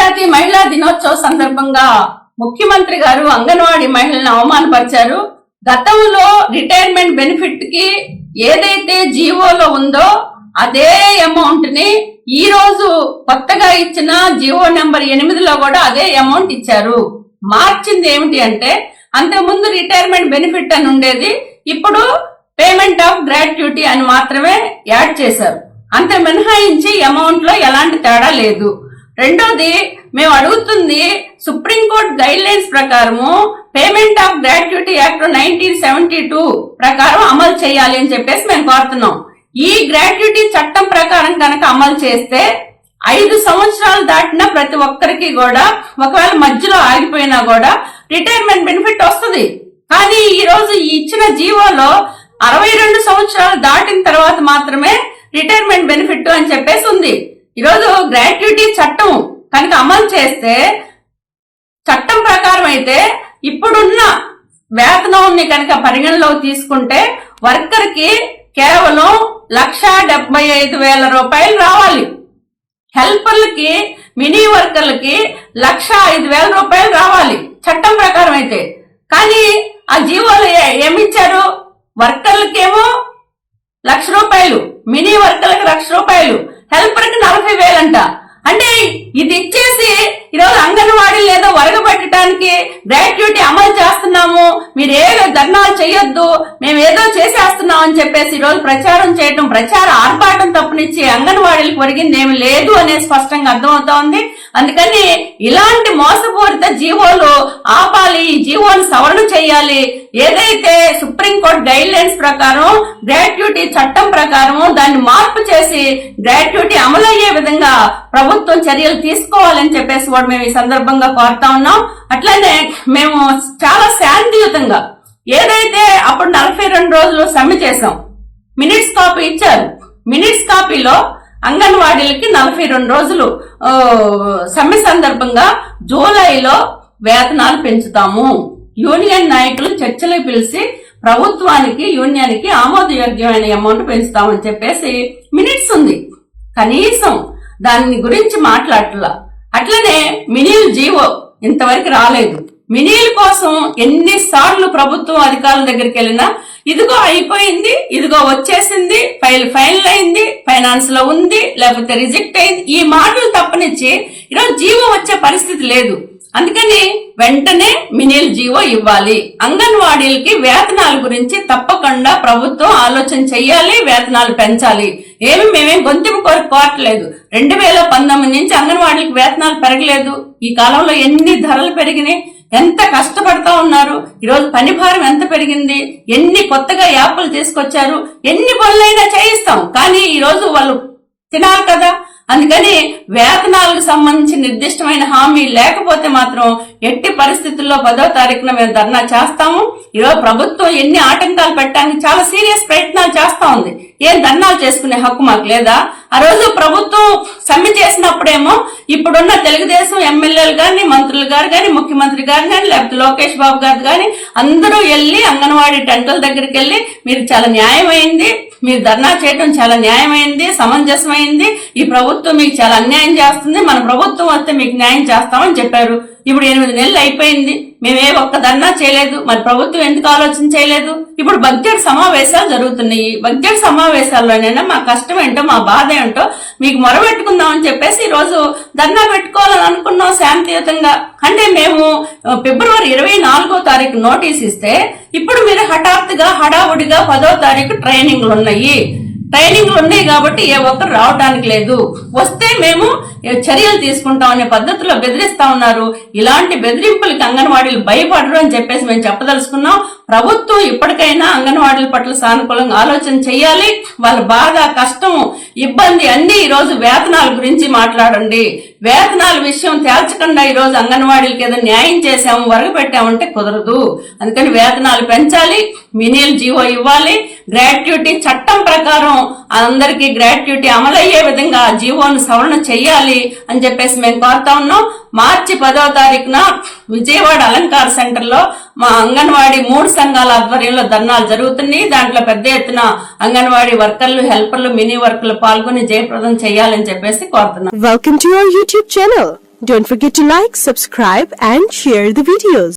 అంతర్జాతీయ మహిళా దినోత్సవ సందర్భంగా ముఖ్యమంత్రి గారు అంగన్వాడీ మహిళలను అవమానపరిచారు. గతంలో రిటైర్మెంట్ బెనిఫిట్ కి ఏదైతే జీవోలో ఉందో అదే అమౌంట్ ని ఈ రోజు కొత్తగా ఇచ్చిన జీవో నెంబర్ 8లో కూడా అదే అమౌంట్ ఇచ్చారు. మార్చింది ఏమిటి అంటే అంతకుముందు రిటైర్మెంట్ బెనిఫిట్ అని ఉండేది, ఇప్పుడు పేమెంట్ ఆఫ్ గ్రాట్యుటీ అని మాత్రమే యాడ్ చేశారు. అంత మినహాయించి అమౌంట్ లో ఎలాంటి తేడా లేదు. రెండోది, మేము అడుగుతుంది సుప్రీంకోర్టు గైడ్ లైన్స్ ప్రకారము పేమెంట్ ఆఫ్ గ్రాట్యుటీ యాక్ట్ 1972 ప్రకారం అమలు చేయాలి అని చెప్పేసి మేము కోరుతున్నాం. ఈ గ్రాట్యుటీ చట్టం ప్రకారం కనుక అమలు చేస్తే 5 సంవత్సరాలు దాటిన ప్రతి ఒక్కరికి కూడా ఒకవేళ మధ్యలో ఆగిపోయినా కూడా రిటైర్మెంట్ బెనిఫిట్ వస్తుంది. కానీ ఈ రోజు ఇచ్చిన జీవోలో 62 సంవత్సరాలు దాటిన తర్వాత మాత్రమే రిటైర్మెంట్ బెనిఫిట్ అని చెప్పేసి ఉంది. ఈరోజు గ్రాట్యుటీ చట్టం కనుక అమలు చేస్తే చట్టం ప్రకారం అయితే ఇప్పుడున్న వేతనాన్ని కనుక పరిగణలోకి తీసుకుంటే వర్కర్ కి కేవలం 1,75,000 రూపాయలు రావాలి. హెల్పర్లకి మినీ వర్కర్లకి 1,05,000 రూపాయలు రావాలి చట్టం ప్రకారం అయితే. కానీ ఆ జీవోలు ఏమిచ్చారు? వర్కర్లకేమో 1,00,000 రూపాయలు, మినీ వర్కర్లకు 1,00,000 రూపాయలు, హెల్పర్ కి 40,000 అంట. అంటే ఇది ఇచ్చేసి ఈరోజు అంగన్వాడీలు ఏదో వరగబెట్టడానికి గ్రాట్యుటీ అమలు చేస్తున్నాము, మీరు ఏదో ధర్నాలు చేయొద్దు, మేము ఏదో చేసేస్తున్నాం అని చెప్పేసి ఈరోజు ప్రచారం చేయటం, ప్రచార ఆర్భాటం తప్పనిచ్చి అంగన్వాడీలకు ఒరిగింది ఏమి లేదు అనేది స్పష్టంగా అర్థమవుతా ఉంది. అందుకని ఇలాంటి మోసపూరిత జీవోలు ఆపాలి, ఈ జీవోను సవరణ చేయాలి. ఏదైతే సుప్రీంకోర్టు గైడ్ లైన్స్ ప్రకారం గ్రాట్యుటీ చట్టం ప్రకారం దాన్ని మార్పు చేసి గ్రాట్యుటీ అమలయ్యే విధంగా ప్రభుత్వం చర్యలు తీసుకోవాలని చెప్పేసి కూడా మేము ఈ సందర్భంగా కోరుతా ఉన్నాం. అట్లనే మేము చాలా శాంతియుతంగా ఏదైతే అప్పుడు 42 రోజులు సమ్మె చేసాం, మినిట్స్ కాపీ ఇచ్చారు. మినిట్స్ కాపీలో అంగన్వాడీలకి 42 రోజులు సమ్మె సందర్భంగా జూలైలో వేతనాలు పెంచుతాము, యూనియన్ నాయకులు చర్చలు పిలిచి ప్రభుత్వానికి యూనియన్కి ఆమోదయోగ్యమైన అమౌంట్ పెంచుతామని చెప్పేసి మినిట్స్ ఉంది. కనీసం దాని గురించి మాట్లాడట్లా. అట్లనే మినీల్ జీవో ఇంతవరకు రాలేదు. మినీల్ కోసం ఎన్నిసార్లు ప్రభుత్వం అధికారుల దగ్గరికి వెళ్ళినా ఇదిగో అయిపోయింది, ఇదిగో వచ్చేసింది, ఫైనల్ అయింది, ఫైనాన్స్ లో ఉంది, లేకపోతే రిజెక్ట్ అయింది, ఈ మాటలు తప్పనిచ్చి ఈరోజు జీవో వచ్చే పరిస్థితి లేదు. అందుకని వెంటనే మినీల్ జీవో ఇవ్వాలి. అంగన్వాడీలకి వేతనాల గురించి తప్పకుండా ప్రభుత్వం ఆలోచన చెయ్యాలి, వేతనాలు పెంచాలి. మేమేం గొంతుకు కోరట్లేదు. 2019 నుంచి అంగన్వాడీలకు వేతనాలు పెరగలేదు. ఈ కాలంలో ఎన్ని ధరలు పెరిగినాయి, ఎంత కష్టపడతా ఉన్నారు, ఈరోజు పని భారం ఎంత పెరిగింది, ఎన్ని కొత్తగా యాప్లు తీసుకొచ్చారు, ఎన్ని పనులైనా చేయిస్తాం. కానీ ఈరోజు వాళ్ళు తినాలి కదా. అందుకని వేతనాలకు సంబంధించి నిర్దిష్టమైన హామీ లేకపోతే మాత్రం ఎట్టి పరిస్థితుల్లో 10వ తారీఖున మేము ధర్నా చేస్తాము. ఈరోజు ప్రభుత్వం ఎన్ని ఆటంకాలు పెట్టడానికి చాలా సీరియస్ ప్రయత్నాలు చేస్తా ఉంది. ఏం ధర్నాలు చేసుకునే హక్కు మాకు లేదా? ఆ రోజు ప్రభుత్వం సమ్మె చేసినప్పుడేమో ఇప్పుడున్న తెలుగుదేశం ఎమ్మెల్యేలు గాని, మంత్రులు గారు గాని, ముఖ్యమంత్రి గారు గాని, లేకపోతే లోకేష్ బాబు గారు గాని అందరూ వెళ్లి అంగన్వాడీ టెంటల దగ్గరికి వెళ్లి మీరు చాలా న్యాయమైంది, మీరు ధర్నా చేయడం చాలా న్యాయమైంది, సమంజసమైంది, ఈ ప్రభుత్వం మీకు చాలా అన్యాయం చేస్తుంది, మన ప్రభుత్వం వస్తే మీకు న్యాయం చేస్తామని చెప్పారు. ఇప్పుడు 8 నెలలు అయిపోయింది, మేమే ఒక్క ధర్నా చేయలేదు. మరి ప్రభుత్వం ఎందుకు ఆలోచన చేయలేదు? ఇప్పుడు బడ్జెట్ సమావేశాలు జరుగుతున్నాయి. బడ్జెట్ సమావేశాల్లోనైనా మా కష్టం ఏంటో, మా బాధ ఏంటో మీకు మొరబెట్టుకుందాం అని చెప్పేసి ఈ రోజు ధర్నా పెట్టుకోవాలని అనుకున్నాం శాంతియుతంగా. అంటే మేము ఫిబ్రవరి 24వ తారీఖు నోటీస్ ఇస్తే ఇప్పుడు మీరు హఠాత్తుగా హడావుడిగా 10వ తారీఖు ట్రైనింగ్లు ఉన్నాయి కాబట్టి ఏ ఒక్కరు రావడానికి లేదు, వస్తే మేము చర్యలు తీసుకుంటాం అనే పద్ధతిలో బెదిరిస్తా ఉన్నారు. ఇలాంటి బెదిరింపులకి అంగన్వాడీలు భయపడరు అని చెప్పేసి మేము చెప్పదలుచుకున్నాం. ప్రభుత్వం ఇప్పటికైనా అంగన్వాడీల పట్ల సానుకూలంగా ఆలోచన చేయాలి. వాళ్ళ బాధ, కష్టం, ఇబ్బంది అన్ని ఈ రోజు వేతనాల గురించి మాట్లాడండి. వేతనాల విషయం తేల్చకుండా ఈ రోజు అంగన్వాడీలకి ఏదో న్యాయం చేసాము, వరగపెట్టామంటే కుదరదు. అందుకని వేతనాలు పెంచాలి, మినీల్ జీవో ఇవ్వాలి, గ్రాట్యుటీ చట్టం ప్రకారం అందరికీ గ్రాట్యుటీ అమలయ్యే విధంగా జీవోను సవరణ చెయ్యాలి అని చెప్పేసి మేము కోరుతా ఉన్నాం. మార్చి 10వ తారీఖున విజయవాడ అలంకార సెంటర్ లో మా అంగన్వాడీ 3 సంఘాల ఆధ్వర్యంలో ధర్నాలు జరుగుతున్నాయి. దాంట్లో పెద్ద ఎత్తున అంగన్వాడీ వర్కర్లు, హెల్పర్లు, మినీ వర్కర్లు పాల్గొని జయప్రదం చేయాలని చెప్పేసి కోరుతున్నాం. Welcome to your YouTube channel. Don't forget to like, subscribe and share the videos.